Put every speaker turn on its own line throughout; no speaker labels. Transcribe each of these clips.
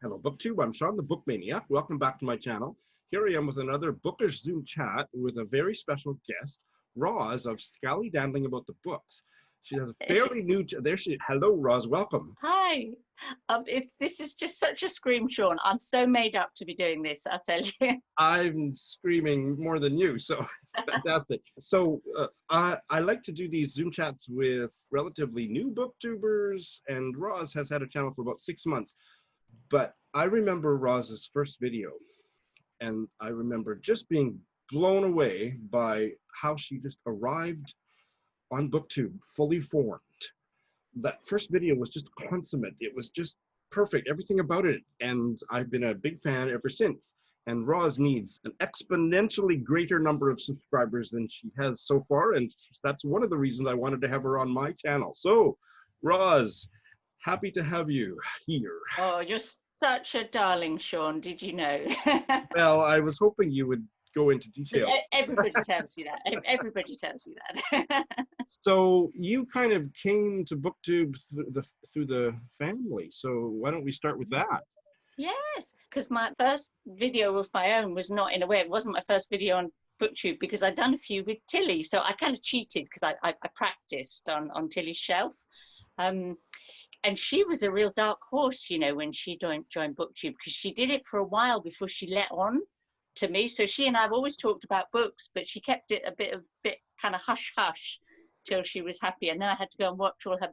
Hello, BookTube. I'm Shawn, the Book Maniac. Welcome back to my channel. Here I am with another bookish Zoom chat with a very special guest, Roz of Scallydandling About the Books. She has a fairly new... Hello, Roz. Welcome.
Hi. This is just such a scream, Shawn. I'm so made up to be doing this, I'll tell you.
I'm screaming more than you, so it's fantastic. So I like to do these Zoom chats with relatively new booktubers, and Roz has had a channel for about 6 months. But I remember Roz's first video, and I remember just being blown away by how she just arrived on BookTube fully formed. That first video was just consummate. It was just perfect, everything about it. And I've been a big fan ever since. And Roz needs an exponentially greater number of subscribers than she has so far. And that's one of the reasons I wanted to have her on my channel. So, Roz, happy to have you here.
Oh, you're such a darling, Shawn. Did you know?
Well, I was hoping you would go into detail.
Everybody tells you that. Everybody tells you that.
So you kind of came to BookTube through the family. So why don't we start with that?
Yes, because my first video was my own, was not in a way, it wasn't my first video on BookTube because I'd done a few with Tilly. So I kind of cheated because I practiced on Tilly's shelf. And she was a real dark horse, you know, when she joined BookTube, because she did it for a while before she let on to me. So she and I have always talked about books, but she kept it a bit kind of hush hush till she was happy. And then I had to go and watch all her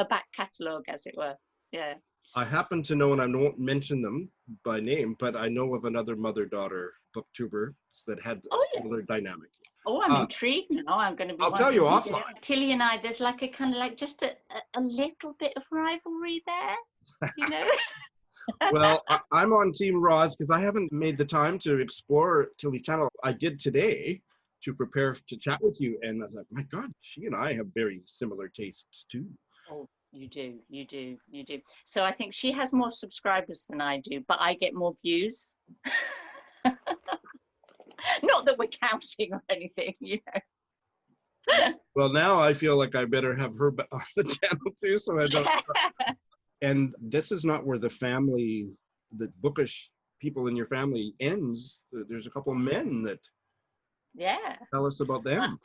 back catalogue, as it were. Yeah.
I happen to know, and I won't mention them by name, but I know of another mother-daughter booktuber that had a similar dynamic.
Oh, I'm intrigued now. I'm going to be.
I'll tell you offline.
Tilly and I, there's like a kind of like just a little bit of rivalry there, you know.
Well, I'm on Team Roz because I haven't made the time to explore Tilly's channel. I did today to prepare to chat with you, and I was like, my God, she and I have very similar tastes too.
Oh, you do. So I think she has more subscribers than I do, but I get more views. Not that we're counting or anything, you know.
Well, now I feel like I better have her on the channel too, so I don't. And this is not where the family, the bookish people in your family ends. There's a couple of men that tell us about them.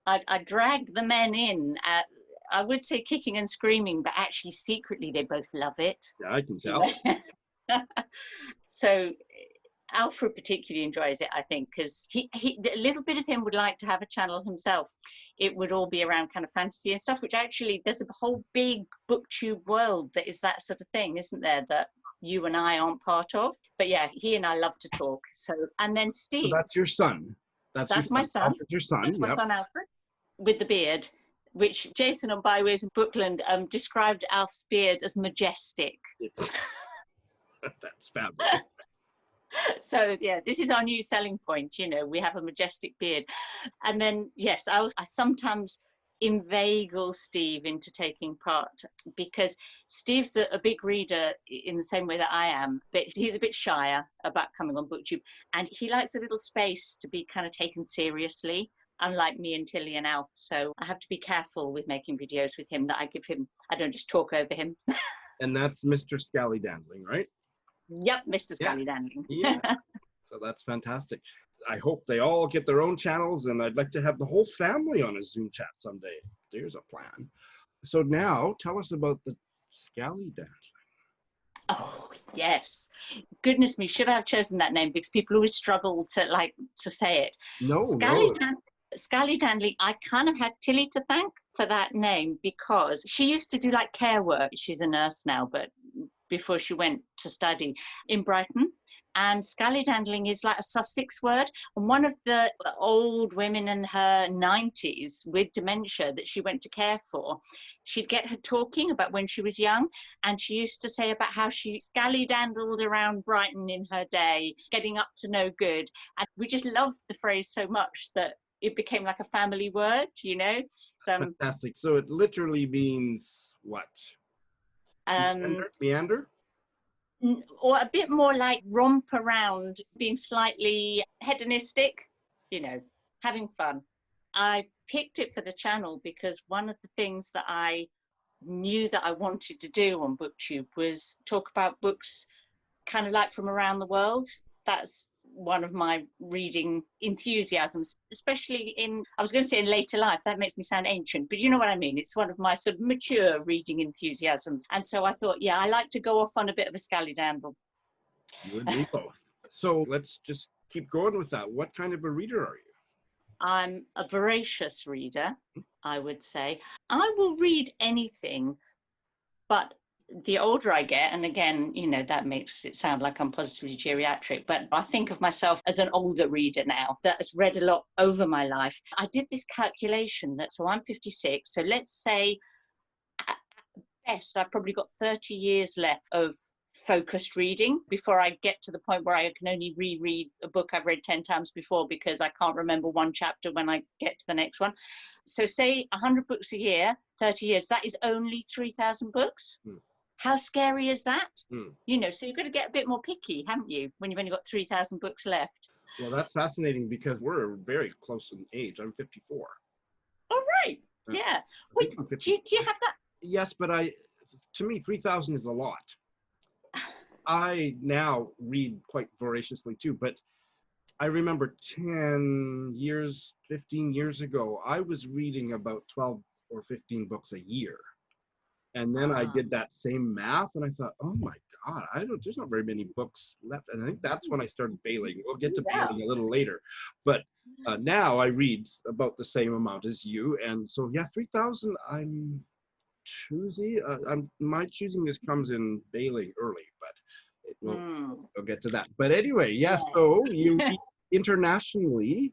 I dragged the men in, I would say kicking and screaming, but actually secretly they both love it.
Yeah, I can tell.
So Alfred particularly enjoys it, I think, because he a little bit of him would like to have a channel himself. It would all be around kind of fantasy and stuff, which actually there's a whole big BookTube world that is that sort of thing, isn't there, that you and I aren't part of. But yeah, he and I love to talk. So, and then Steve.
So that's your son.
That's my son.
Alfred's your son.
That's my son Alfred with the beard, which Jason on Byways in Bookland described Alf's beard as majestic.
That's fabulous.
So yeah, this is our new selling point, you know, we have a majestic beard. And then yes, I sometimes inveigle Steve into taking part, because Steve's a big reader in the same way that I am, but he's a bit shyer about coming on BookTube, and he likes a little space to be kind of taken seriously, unlike me and Tilly and Alf. So I have to be careful with making videos with him, that I don't just talk over him.
And that's Mr. Scallydandling, right?
Yep, Mr. Scallydandling.
Yeah. So that's fantastic. I hope they all get their own channels, and I'd like to have the whole family on a Zoom chat someday. There's a plan. So now, tell us about the Scallydandling.
Oh, yes. Goodness me, should I have chosen that name? Because people always struggle to say it.
No.
Scallydandling, I kind of had Tilly to thank for that name, because she used to do like care work. She's a nurse now, but before she went to study in Brighton. And Scallydandling is like a Sussex word. And one of the old women in her 90s with dementia that she went to care for, she'd get her talking about when she was young. And she used to say about how she scallydandled around Brighton in her day, getting up to no good. And we just loved the phrase so much that it became like a family word, you know.
Fantastic. So it literally means what? Meander?
Or a bit more like romp around, being slightly hedonistic, you know, having fun. I picked it for the channel because one of the things that I knew that I wanted to do on BookTube was talk about books kind of like from around the world. That's one of my reading enthusiasms, especially in, I was going to say in later life, that makes me sound ancient, but you know what I mean. It's one of my sort of mature reading enthusiasms. And so I thought, yeah, I like to go off on a bit of a scallydandle.
You and me both. So let's just keep going with that. What kind of a reader are you?
I'm a voracious reader, I would say. I will read anything, but the older I get, and again, you know, that makes it sound like I'm positively geriatric, but I think of myself as an older reader now that has read a lot over my life. I did this calculation that, so I'm 56, so let's say at best I've probably got 30 years left of focused reading before I get to the point where I can only reread a book I've read 10 times before because I can't remember one chapter when I get to the next one. So say 100 books a year, 30 years, that is only 3,000 books. How scary is that? You know, so you've got to get a bit more picky, haven't you, when you've only got 3,000 books left?
Well, that's fascinating because we're very close in age. I'm 54.
Oh, right. Yeah. Wait, do you have that?
Yes, but to me, 3,000 is a lot. I now read quite voraciously too, but I remember 10 years, 15 years ago, I was reading about 12 or 15 books a year. And then I did that same math and I thought, oh my God, there's not very many books left. And I think that's when I started bailing. We'll get to bailing a little later. But now I read about the same amount as you. And so, yeah, 3,000, I'm choosy. My choosing comes in bailing early, but we'll get to that. But anyway, yes, so you read internationally.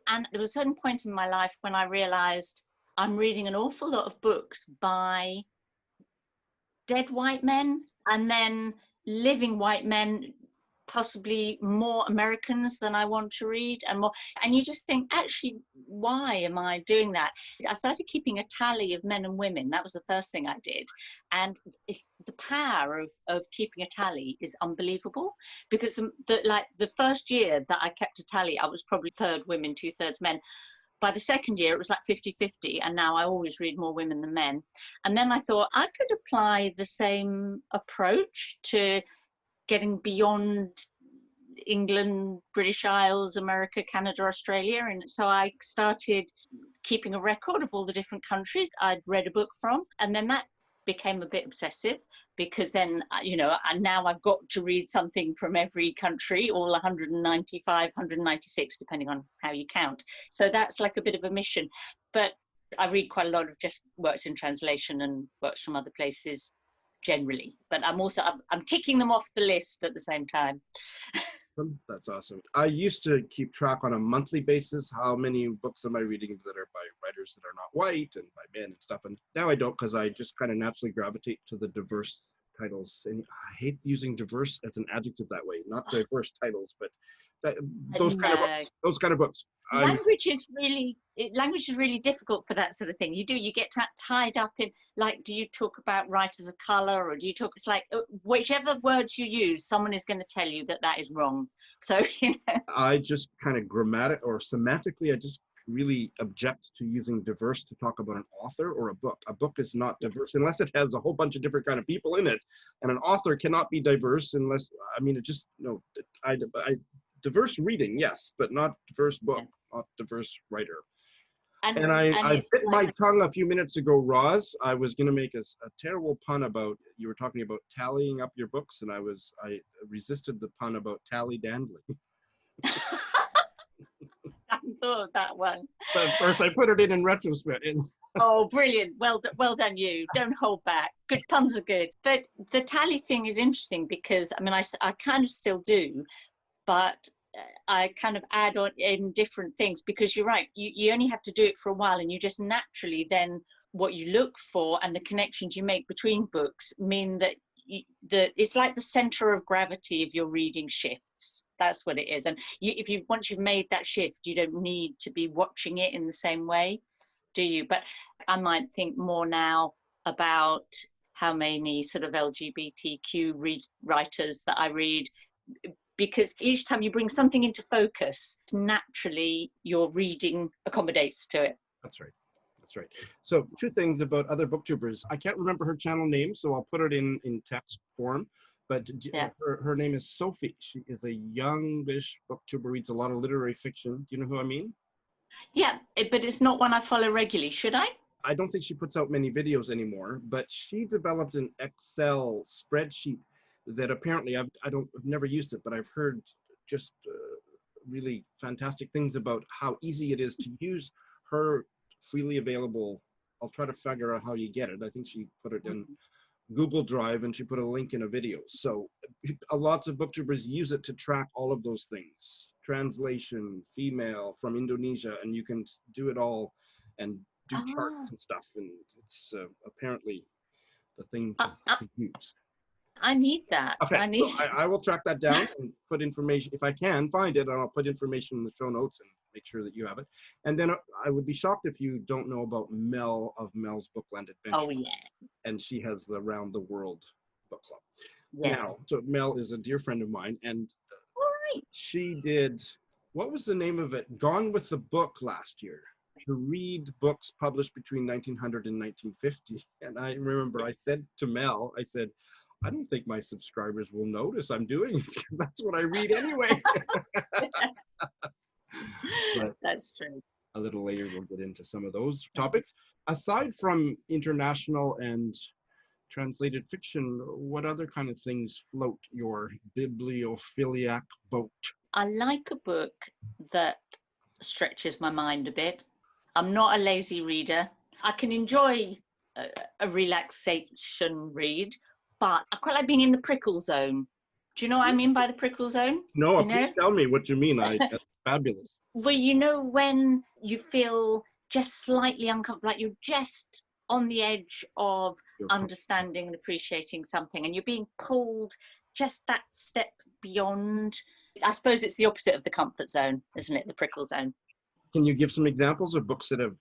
And there was a certain point in my life when I realized I'm reading an awful lot of books by dead white men and then living white men, possibly more Americans than I want to read and more. And you just think, actually, why am I doing that? I started keeping a tally of men and women. That was the first thing I did. And the power of keeping a tally is unbelievable because the first year that I kept a tally, I was probably third women, 2/3 men. By the second year, it was like 50-50, and now I always read more women than men. And then I thought I could apply the same approach to getting beyond England, British Isles, America, Canada, Australia. And so I started keeping a record of all the different countries I'd read a book from. And then that became a bit obsessive because then, you know, and now I've got to read something from every country, all 195, 196, depending on how you count. So that's like a bit of a mission. But I read quite a lot of just works in translation and works from other places generally. But I'm ticking them off the list at the same time.
That's awesome. I used to keep track on a monthly basis. How many books am I reading that are by writers that are not white and by men and stuff? And now I don't because I just kind of naturally gravitate to the diverse titles. And I hate using diverse as an adjective that way. Not diverse titles, but those kind of books.
Language is really difficult for that sort of thing. You get tied up in, like, do you talk about writers of color or do you talk, it's like whichever words you use, someone is going to tell you that is wrong. So, you know. I
just kind of semantically, I just really object to using diverse to talk about an author or a book. A book is not diverse unless it has a whole bunch of different kind of people in it. And an author cannot be diverse unless, I mean, it just, no, diverse reading, yes, but not diverse book, not diverse writer. And I bit my tongue a few minutes ago, Roz. I was going to make a terrible pun about, you were talking about tallying up your books, and I resisted the pun about Scallydandling.
I thought of that one.
But of course, I put it in retrospect.
Oh, brilliant. Well done, you. Don't hold back. Good puns are good. But the tally thing is interesting because, I mean, I kind of still do, but I kind of add on in different things because you're right. You only have to do it for a while and you just naturally then what you look for and the connections you make between books mean that it's like the center of gravity of your reading shifts. That's what it is. And once you've made that shift, you don't need to be watching it in the same way, do you? But I might think more now about how many sort of LGBTQ writers that I read, because each time you bring something into focus, naturally your reading accommodates to it.
That's right. That's right. So 2 things about other booktubers. I can't remember her channel name, so I'll put it in text form. But
Yeah.
her name is Sophie. She is a youngish booktuber, reads a lot of literary fiction. Do you know who I mean?
Yeah, but it's not one I follow regularly. Should I?
I don't think she puts out many videos anymore, but she developed an Excel spreadsheet that apparently I've never used it, but I've heard just really fantastic things about how easy it is to use her freely available. I'll try to figure out how you get it. I think she put it in Google Drive and she put a link in a video. So lots of booktubers use it to track all of those things. Translation, female from Indonesia, and you can do it all and do charts and stuff. And it's apparently the thing to use.
I need that.
Okay,
I need.
so I will track that down and put information, if I can find it, I'll put information in the show notes and make sure that you have it. And then I would be shocked if you don't know about Mel of Mel's Bookland Adventure.
Oh, yeah.
And she has the Round the World book club.
Yes.
Now, so Mel is a dear friend of mine, and
All right.
she did, what was the name of it? Gone with the Book last year. To read books published between 1900 and 1950. And I remember I said to Mel, I said, I don't think my subscribers will notice I'm doing it because that's what I read anyway. But
that's true.
a little later, we'll get into some of those topics. Aside from international and translated fiction, what other kind of things float your bibliophiliac boat?
I like a book that stretches my mind a bit. I'm not a lazy reader. I can enjoy a relaxation read, but I quite like being in the prickle zone. Do you know what I mean by the prickle zone?
No,
You know?
please tell me what you mean. That's fabulous.
Well, you know, when you feel just slightly uncomfortable, like you're just on the edge of understanding and appreciating something, and you're being pulled just that step beyond. I suppose it's the opposite of the comfort zone, isn't it? The prickle zone.
Can you give some examples of books that have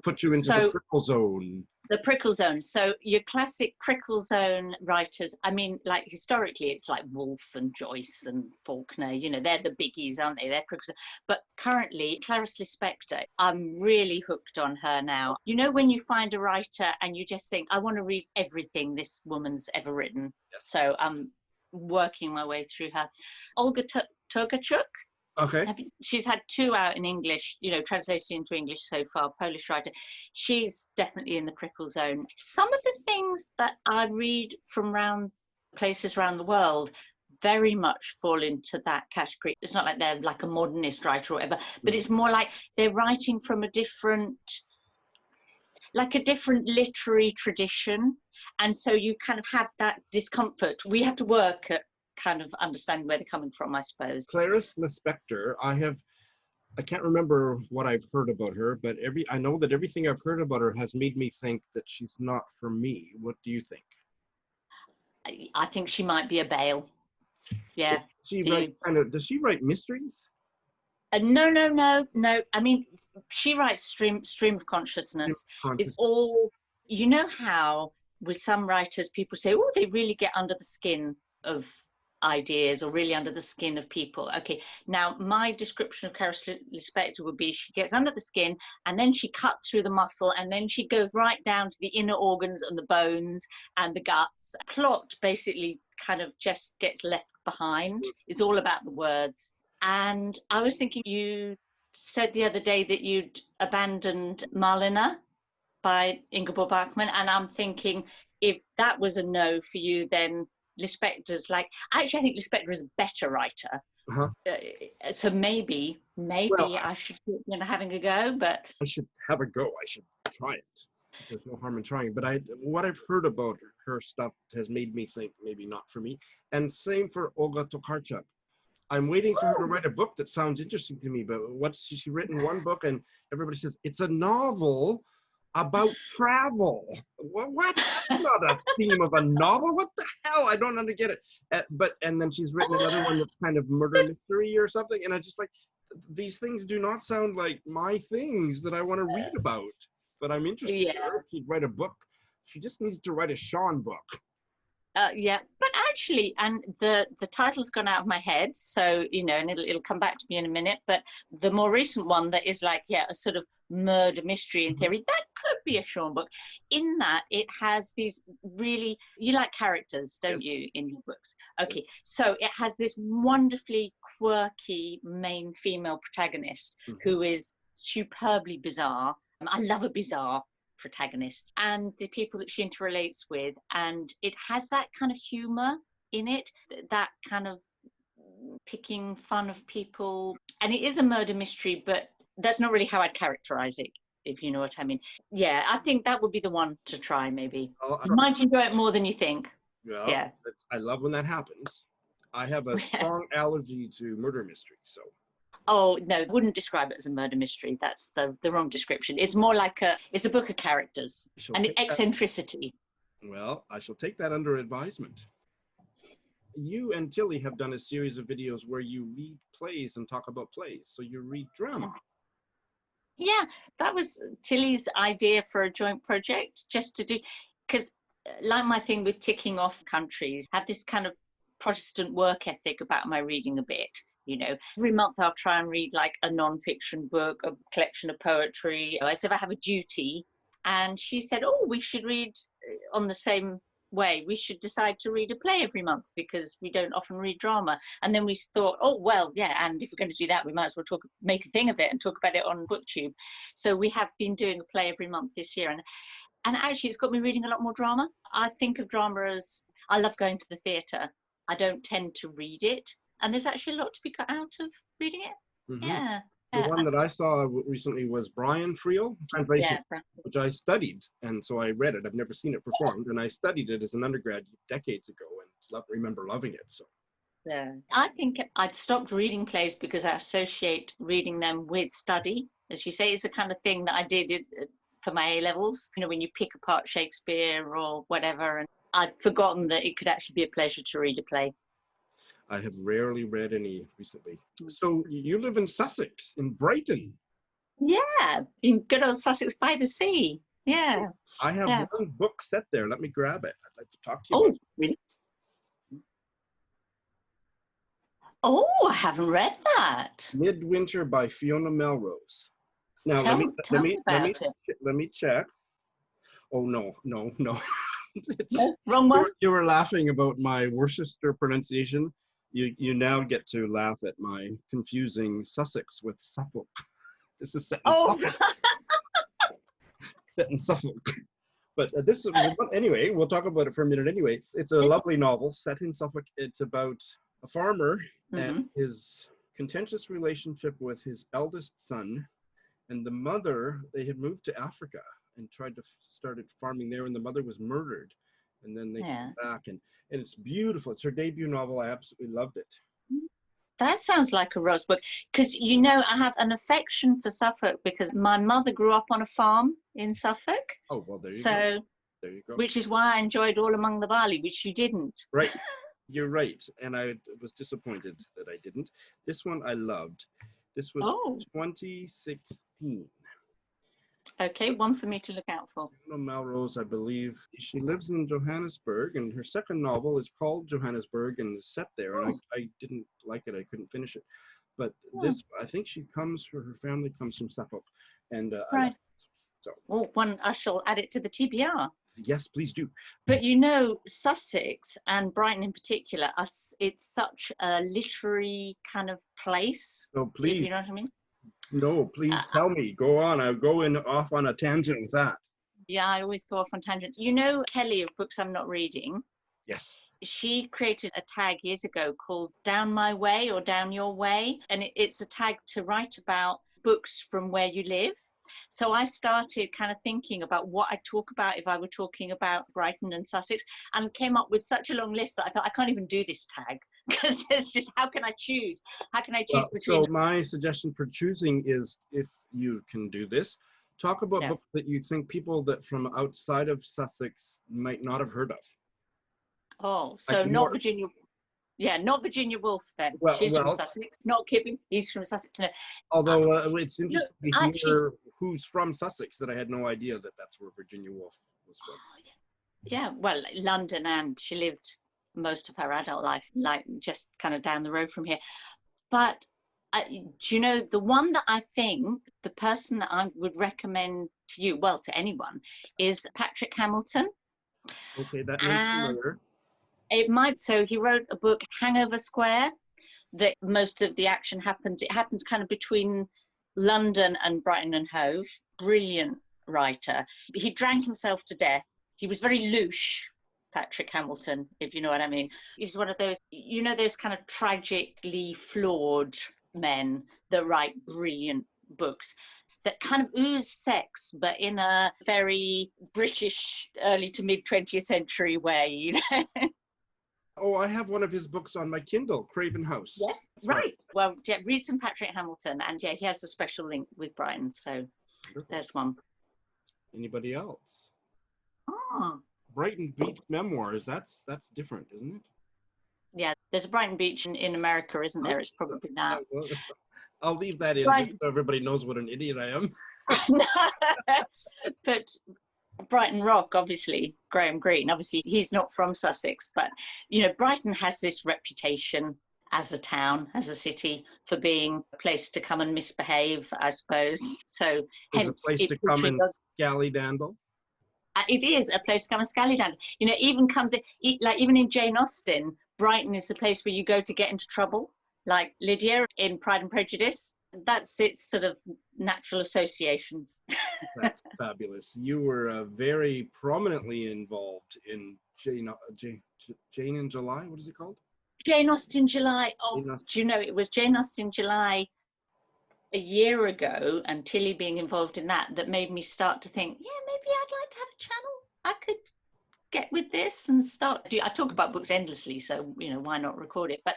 put you into the prickle zone?
The prickle zone. So your classic prickle zone writers, I mean, like historically, it's like Woolf and Joyce and Faulkner, you know, they're the biggies, aren't they? They're prickle zone. But currently, Clarice Lispector, I'm really hooked on her now. You know, when you find a writer and you just think, I want to read everything this woman's ever written. Yes. So I'm working my way through her. Olga Tokarczuk.
Okay.
She's had 2 out in English, you know, translated into English so far, Polish writer. She's definitely in the prickle zone. Some of the things that I read from places around the world very much fall into that category. It's not like they're like a modernist writer or whatever, but it's more like they're writing from a different literary tradition. And so you kind of have that discomfort. We have to work at kind of understanding where they're coming from, I suppose.
Clarice Lispector, I can't remember what I've heard about her, but I know that everything I've heard about her has made me think that she's not for me. What do you think?
I think she might be a Bale. Yeah.
Does she write mysteries?
No. I mean, she writes stream of consciousness. It's all, you know how with some writers people say, oh, they really get under the skin of ideas or really under the skin of people. Okay, now my description of Clarice Lispector would be she gets under the skin and then she cuts through the muscle and then she goes right down to the inner organs and the bones and the guts. Plot basically kind of just gets left behind. It's all about the words. And I was thinking, you said the other day that you'd abandoned Marlena by Ingeborg Bachmann, and I'm thinking if that was a no for you, then Lispector's actually I think Lispector is a better writer. So maybe I should having a go, but
I should have a go. I should try it. There's no harm in trying. But what I've heard about her stuff has made me think maybe not for me. And same for Olga Tokarczuk. I'm waiting for her to write a book that sounds interesting to me, but she's written one book and everybody says it's a novel about travel. What? That's not a theme of a novel. What the hell? I don't get it. And then she's written another one that's kind of murder mystery or something. And I just these things do not sound like my things that I want to read about. But I'm interested in her. If she'd write a book, she just needs to write a Shawn book.
Yeah, but actually, and the title's gone out of my head, so and it'll come back to me in a minute. But the more recent one that is like, a sort of murder mystery in theory, that could be a Shawn book. In that, it has these really, you like characters, don't you, in your books? Okay, so it has this wonderfully quirky main female protagonist who is superbly bizarre. I love a bizarre protagonist and the people that she interrelates with, and it has that kind of humor in it, that kind of picking fun of people, and it is a murder mystery, but that's not really how I'd characterize it, if you know what I mean. Yeah, I think that would be the one to try, maybe. You might enjoy it more than you think.
Well,
yeah,
I love when that happens. I have a strong allergy to murder mystery, so.
Oh, no, wouldn't describe it as a murder mystery. That's the wrong description. It's more like it's a book of characters and eccentricity.
Well, I shall take that under advisement. You and Tilly have done a series of videos where you read plays and talk about plays. So you read drama.
Yeah, that was Tilly's idea for a joint project, just to do, because like my thing with ticking off countries, I have this kind of Protestant work ethic about my reading a bit. Every month I'll try and read like a non-fiction book, a collection of poetry, as if I have a duty. And she said, oh, we should read on the same way. We should decide to read a play every month because we don't often read drama. And then we thought, oh, well, yeah, and if we're going to do that, we might as well make a thing of it and talk about it on BookTube. So we have been doing a play every month this year. And actually, it's got me reading a lot more drama. I think of drama as, I love going to the theatre. I don't tend to read it. And there's actually a lot to be got out of reading it. Yeah.
The one that I saw recently was Brian Friel translation, which I studied, and so I read it. I've never seen it performed, and I studied it as an undergrad decades ago, and remember loving it. So,
yeah, I think I'd stopped reading plays because I associate reading them with study. As you say, it's the kind of thing that I did for my A levels. When you pick apart Shakespeare or whatever, and I'd forgotten that it could actually be a pleasure to read a play.
I have rarely read any recently. So you live in Sussex, in Brighton.
Yeah, in good old Sussex by the sea. Yeah.
I have one book set there. Let me grab it. I'd like to talk to you about it.
Really? Oh, I haven't read that.
Midwinter by Fiona Melrose. Now, let me check. Oh, no.
Wrong one.
You were laughing about my Worcester pronunciation. You now get to laugh at my confusing Sussex with Suffolk. This is set in Suffolk. Set in Suffolk. But this is, anyway, we'll talk about it for a minute anyway. It's a lovely novel set in Suffolk. It's about a farmer and his contentious relationship with his eldest son. And the mother, they had moved to Africa and started farming there, and the mother was murdered. And then they came back, and it's beautiful. It's her debut novel. I absolutely loved it.
That sounds like a Rose book, because I have an affection for Suffolk because my mother grew up on a farm in Suffolk.
Oh, well, there you go. There you go.
Which is why I enjoyed All Among the Barley, which you didn't.
Right. You're right. And I was disappointed that I didn't. This one I loved. This was 2016.
Okay, one for me to look out for.
Melrose, I believe. She lives in Johannesburg, and her second novel is called Johannesburg and is set there. And I didn't like it. I couldn't finish it. But this, I think her family comes from Suffolk. And
right. I shall add it to the TBR.
Yes, please do.
But Sussex and Brighton in particular, it's such a literary kind of place.
So please.
If you know what I mean?
No, please tell me. Go on. I'll go off on a tangent with that.
Yeah, I always go off on tangents. Kelly of Books I'm Not Reading?
Yes.
She created a tag years ago called Down My Way or Down Your Way. And it's a tag to write about books from where you live. So I started kind of thinking about what I'd talk about if I were talking about Brighton and Sussex, and came up with such a long list that I thought I can't even do this tag because there's just, how can I choose? How can I choose between?
So my suggestion for choosing is, if you can do this, talk about books that you think people that from outside of Sussex might not have heard of.
Oh, so not Virginia. Yeah, not Virginia Woolf then. She's from Sussex. Not Kipping. He's from Sussex. No.
Although it's interesting to hear who's from Sussex, that I had no idea that that's where Virginia Woolf was from.
Yeah, well, London, and she lived most of her adult life, like just kind of down the road from here. But do you know, the one that I think, the person that I would recommend to you, well, to anyone, is Patrick Hamilton.
Okay, that name's
And
familiar.
so he wrote a book, Hangover Square, that most of the action happens. It happens kind of between London and Brighton and Hove. Brilliant writer. He drank himself to death. He was very louche, Patrick Hamilton, if you know what I mean. He's one of those, you know, those kind of tragically flawed men that write brilliant books that kind of ooze sex, but in a very British early to mid 20th century way, you know.
Oh, I have one of his books on my Kindle, Craven House.
Yes, right. Well, yeah, read some Patrick Hamilton, and yeah, he has a special link with Brighton, so
Wonderful.
there's one.
Anybody else?
Oh,
Brighton Beach Memoirs. That's different, isn't it?
yeah, there's a Brighton Beach in America, isn't there? It's probably that.
Well, I'll leave that in
Right.
just so everybody knows what an idiot I am.
But Brighton Rock, obviously, Graham Greene, obviously he's not from Sussex, but you know, Brighton has this reputation as a town, as a city, for being a place to come and misbehave, I suppose. So
There's
hence
a place to come and Scallydandle.
it is a place to come and Scallydandle. You know, even in Jane Austen, Brighton is the place where you go to get into trouble. Like Lydia in Pride and Prejudice, that's its sort of natural associations.
That's fabulous. You were very prominently involved in Jane in July. What is it called?
Jane Austen July. Oh,
Jane Austen.
do you know, it was Jane Austen July a year ago, and Tilly being involved in that made me start to think, yeah, maybe I'd like to have a channel. I could get with this and I talk about books endlessly, so you know, why not record it? But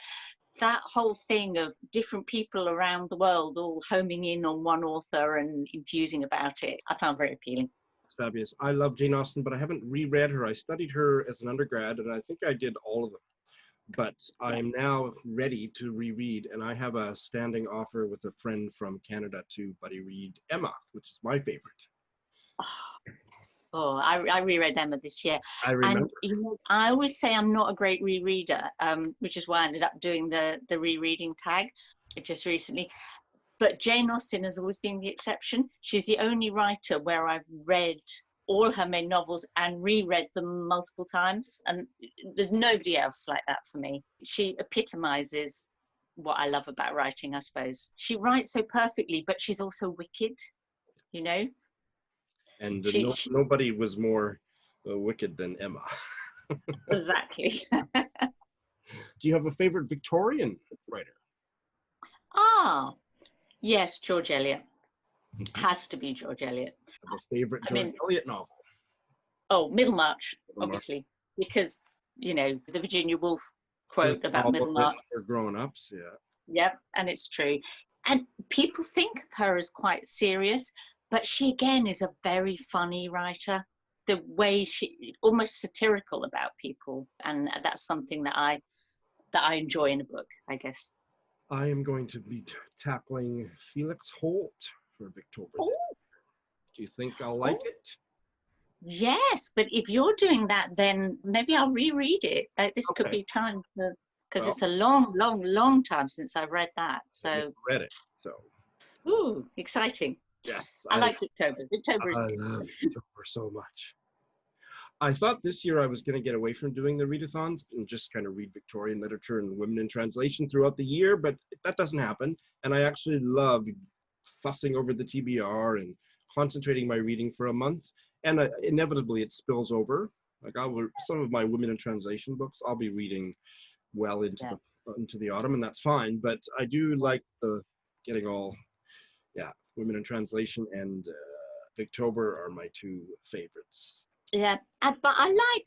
that whole thing of different people around the world all homing in on one author and enthusing about it, I found very appealing.
It's fabulous. I love Jane Austen, but I haven't reread her. I studied her as an undergrad, and I think I did all of them. But I am now ready to reread, and I have a standing offer with a friend from Canada to buddy read Emma, which is my favorite.
Oh, yes. Oh, I reread Emma this year.
I remember.
And you know, I always say I'm not a great rereader, which is why I ended up doing the rereading tag just recently. But Jane Austen has always been the exception. She's the only writer where I've read all her main novels and reread them multiple times. And there's nobody else like that for me. She epitomizes what I love about writing, I suppose. She writes so perfectly, but she's also wicked, you know?
And nobody was more wicked than Emma.
Exactly.
Do you have a favorite Victorian writer?
Ah, yes, George Eliot. Has to be George Eliot.
A favorite George Eliot novel?
Oh, Middlemarch, obviously, because, you know, the Virginia Woolf quote about Middlemarch.
For grown-ups, yeah.
Yep, and it's true. And people think of her as quite serious, but she, again, is a very funny writer. The way she, almost satirical about people, and that's something that I enjoy in a book, I guess.
I am going to be tackling Felix Holt for Victoria. Do you think I'll like it?
Yes, but if you're doing that, then maybe I'll reread it. This could be time for, because it's a long, long, long time since I read that. So
read it. So.
Ooh, exciting.
Yes.
I like Victober. Victober is
I love Victober so much. I thought this year I was going to get away from doing the readathons and just kind of read Victorian literature and women in translation throughout the year, but that doesn't happen. And I actually love fussing over the TBR and concentrating my reading for a month. And inevitably it spills over. Like some of my women in translation books, I'll be reading well into the autumn, and that's fine. But I do like getting all, women in translation and Victober are my two favorites.
Yeah, but I like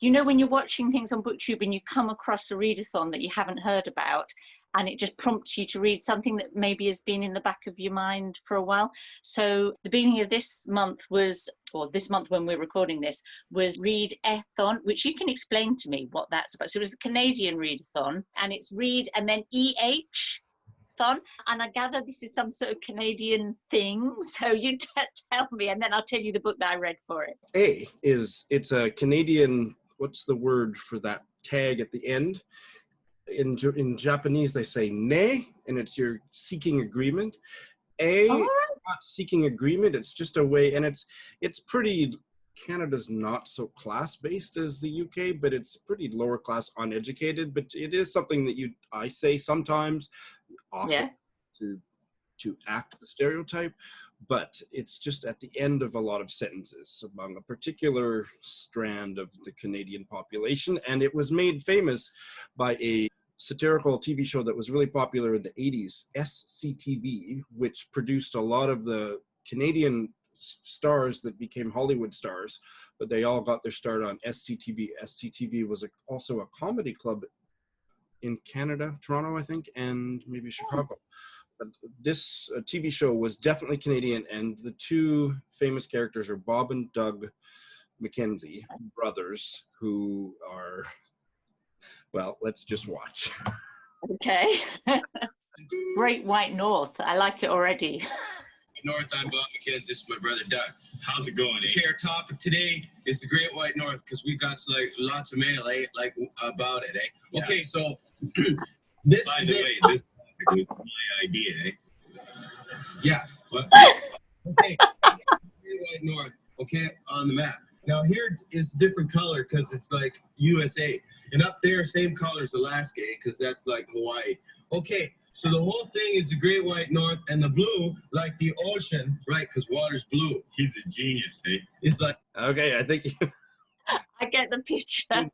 you know, when you're watching things on BookTube and you come across a readathon that you haven't heard about, and it just prompts you to read something that maybe has been in the back of your mind for a while. So the beginning of this month this month when we're recording this, was Read-a-thon, which you can explain to me what that's about. So it was a Canadian readathon, and it's read and then EH readathon, and I gather this is some sort of Canadian thing. So you tell me, and then I'll tell you the book that I read for it.
It's a Canadian, what's the word for that tag at the end? In Japanese, they say ne, and it's you're seeking agreement. Not seeking agreement, it's just a way, and it's pretty, Canada's not so class-based as the UK, but it's pretty lower class, uneducated, but it is something that I say sometimes, often, to act the stereotype, but it's just at the end of a lot of sentences among a particular strand of the Canadian population, and it was made famous by a satirical TV show that was really popular in the 80s, SCTV, which produced a lot of the Canadian stars that became Hollywood stars, but they all got their start on SCTV. SCTV was also a comedy club in Canada, Toronto, I think, and maybe Chicago. But this TV show was definitely Canadian, and the two famous characters are Bob and Doug McKenzie, brothers, who are, well, let's just watch.
Okay. Great White North. I like it already.
North, I'm Bob McKenzie. This is my brother Doug. How's it going? Okay, our topic today is the Great White North, because we've got like lots of mail, about it,
Yeah.
Okay, so this.
By the way, this topic was my idea,
Yeah. What? Okay. Great White North. Okay, on the map. Now here is different color because it's like USA, and up there same color as Alaska, because that's like Hawaii. Okay. So the whole thing is the Great White North, and the blue, like the ocean, right? Because water's blue.
He's a genius, eh?
It's like,
Okay, I think you
I get the picture.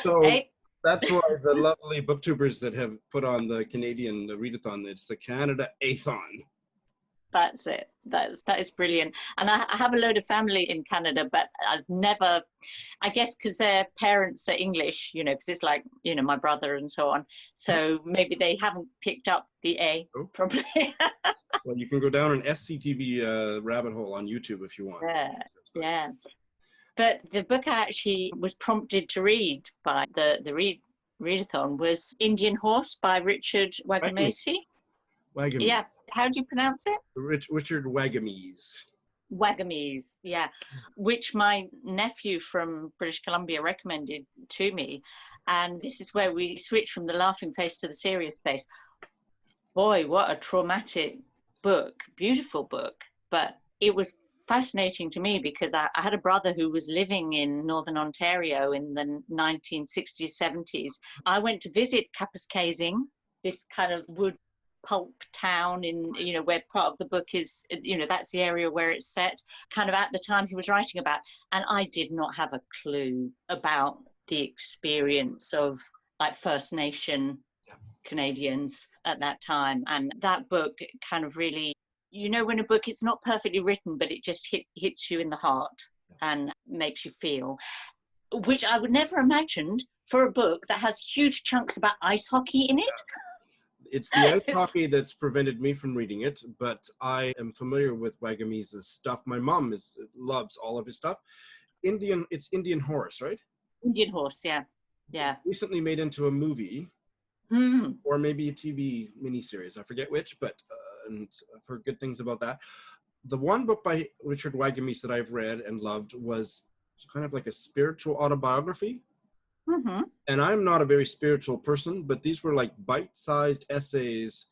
So that's why the lovely booktubers that have put on the Canadian readathon, it's the Canada A-thon.
That's it. That is brilliant. And I have a load of family in Canada, but I've never, I guess because their parents are English, because it's like, my brother and so on. So maybe they haven't picked up the A, probably.
Well, you can go down an SCTV rabbit hole on YouTube if you want.
Yeah. But the book I actually was prompted to read by the readathon was Indian Horse by Richard Wagamese.
Wagamese.
Yeah. How do you pronounce it?
Richard Wagamese.
Wagamese, yeah. Which my nephew from British Columbia recommended to me. And this is where we switch from the laughing face to the serious face. Boy, what a traumatic book. Beautiful book. But it was fascinating to me because I had a brother who was living in Northern Ontario in the 1960s, 70s. I went to visit Kapuskasing, this kind of wood pulp town in, where part of the book is, that's the area where it's set, kind of at the time he was writing about. And I did not have a clue about the experience of like First Nation Canadians at that time. And that book kind of really, when a book, it's not perfectly written, but it just hits you in the heart and makes you feel, which I would never imagined for a book that has huge chunks about ice hockey in it.
It's the ice hockey that's prevented me from reading it, but I am familiar with Wagamese's stuff. My mom loves all of his stuff. It's Indian Horse, right? Indian Horse, yeah. Recently made into a movie, or maybe a TV miniseries. I forget which, but and I've heard good things about that. The one book by Richard Wagamese that I've read and loved was kind of like a spiritual autobiography. Mm-hmm. And I'm not a very spiritual person, but these were like bite-sized essays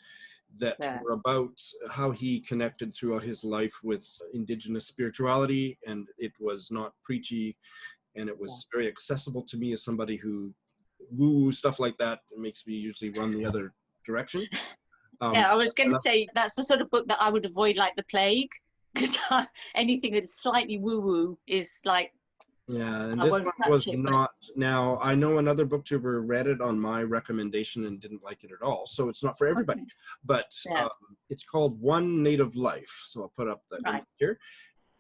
that were about how he connected throughout his life with Indigenous spirituality, and it was not preachy, and it was very accessible to me as somebody who woo stuff like that. It makes me usually run the other direction.
I was going to say that's the sort of book that I would avoid like the plague, because anything that's slightly woo-woo is like.
Yeah, and this one was not. Now, I know another booktuber read it on my recommendation and didn't like it at all, so it's not for everybody. But it's called One Native Life, so I'll put up that link here.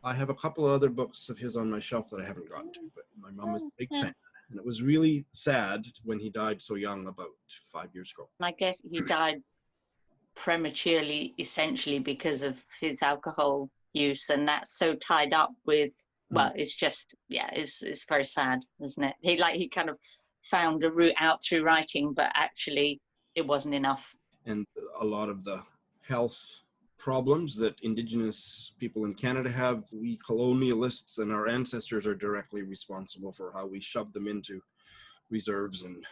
I have a couple of other books of his on my shelf that I haven't gotten to, but my mom is a big fan. And it was really sad when he died so young, about 5 years ago.
I guess he died prematurely, essentially, because of his alcohol use, and that's so tied up with. Well, it's just, it's very sad, isn't it? He kind of found a route out through writing, but actually it wasn't enough.
And a lot of the health problems that Indigenous people in Canada have, we colonialists and our ancestors are directly responsible for how we shoved them into reserves and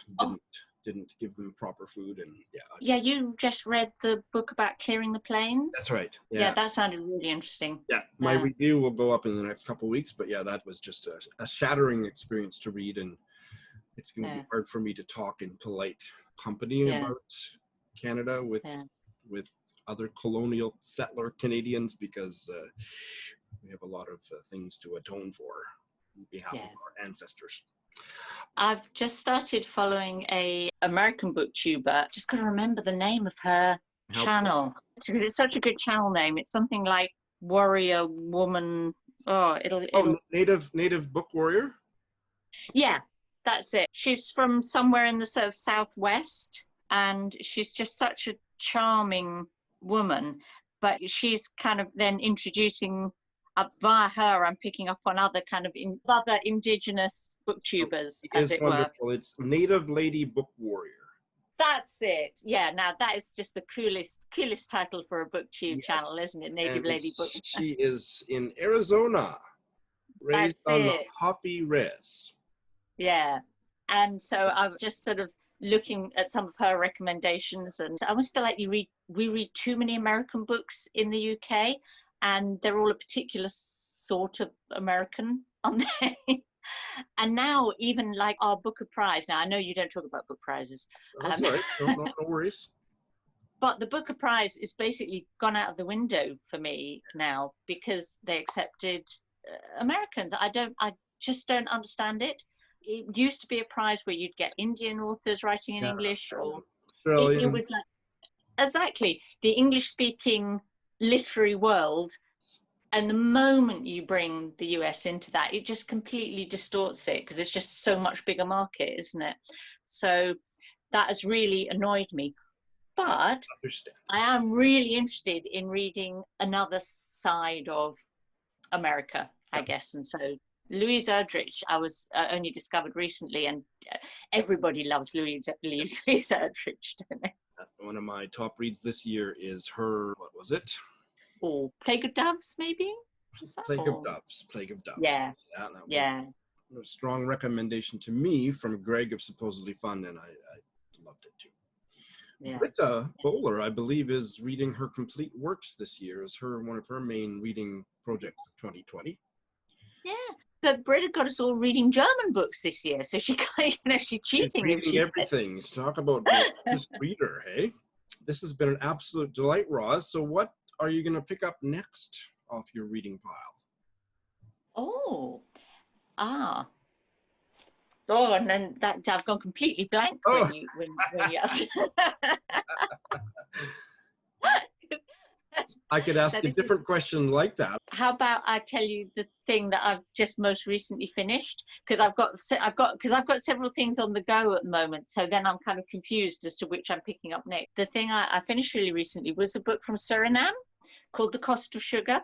didn't give them proper food. And
yeah, you just read the book about clearing the plains.
That's right.
Yeah, that sounded really interesting.
Yeah, my review will go up in the next couple of weeks, but yeah, that was just a shattering experience to read, and it's going to be hard for me to talk in polite company about Canada with other colonial settler Canadians, because we have a lot of things to atone for on behalf of our ancestors.
I've just started following a American booktuber. Just got to remember the name of her channel, because it's such a good channel name. It's something like Warrior Woman.
Native Book Warrior.
Yeah, that's it. She's from somewhere in the sort of Southwest, and she's just such a charming woman. But she's kind of then introducing via her, I'm picking up on other kind of other Indigenous booktubers, as it
wonderful. Were. It's Native Lady Book Warrior.
That's it. Yeah, now that is just the coolest title for a booktube channel, isn't it? Native Lady Book.
She is in Arizona, raised on the Hopi Res.
Yeah, and so I'm just sort of looking at some of her recommendations, and I almost feel like we read too many American books in the UK. And they're all a particular sort of American, aren't they? And now even like our Booker Prize. Now, I know you don't talk about book prizes.
That's right. No worries.
But the Booker Prize is basically gone out of the window for me now, because they accepted Americans. I just don't understand it. It used to be a prize where you'd get Indian authors writing in English, or it was like, exactly, the English-speaking literary world, and the moment you bring the US into that, it just completely distorts it, because it's just so much bigger market, isn't it? So that has really annoyed me. But I am really interested in reading another side of America, I guess. And so Louise Erdrich, I was only discovered recently, and everybody loves Louise Erdrich, don't they?
One of my top reads this year is her, what was it?
Or Plague of Doves, maybe?
Plague of Doves.
Yeah.
That was a strong recommendation to me from Greg of Supposedly Fun, and I loved it too. Yeah. Britta Bowler, I believe, is reading her complete works this year as one of her main reading projects of 2020.
Yeah. But Britta got us all reading German books this year, so she's cheating.
She's reading everything. Talk about this reader, hey? This has been an absolute delight, Roz. So what are you going to pick up next off your reading pile?
And then I've gone completely blank when you asked.
I could ask a different question like that.
How about I tell you the thing that I've just most recently finished? Because I've got several things on the go at the moment, so then I'm kind of confused as to which I'm picking up next. The thing I finished really recently was a book from Suriname called The Cost of Sugar.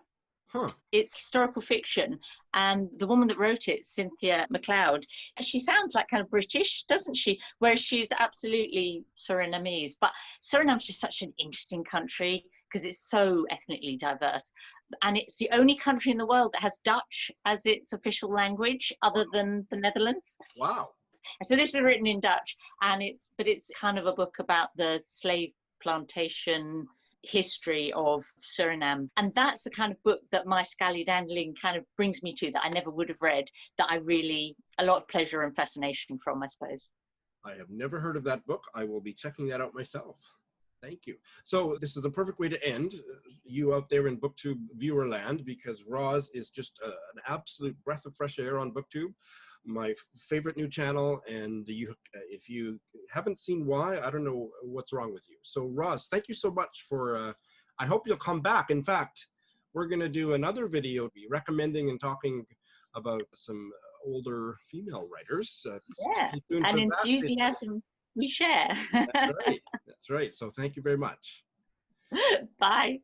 It's historical fiction, and the woman that wrote it, Cynthia MacLeod, she sounds like kind of British, doesn't she? Whereas she's absolutely Surinamese. But Suriname's just such an interesting country because it's so ethnically diverse, and it's the only country in the world that has Dutch as its official language, other than the Netherlands.
Wow!
So this is written in Dutch, and it's kind of a book about the slave plantation history of Suriname, and that's the kind of book that my Scallydandling kind of brings me to, that I never would have read, that I really, a lot of pleasure and fascination from, I suppose.
I have never heard of that book. I will be checking that out myself. Thank you. So this is a perfect way to end, you out there in BookTube viewer land, because Roz is just an absolute breath of fresh air on BookTube. My favorite new channel, and if you haven't seen why, I don't know what's wrong with you. So Roz, thank you so much for, I hope you'll come back. In fact, we're going to do another video recommending and talking about some older female writers.
And enthusiasm we share.
That's right. So thank you very much.
Bye.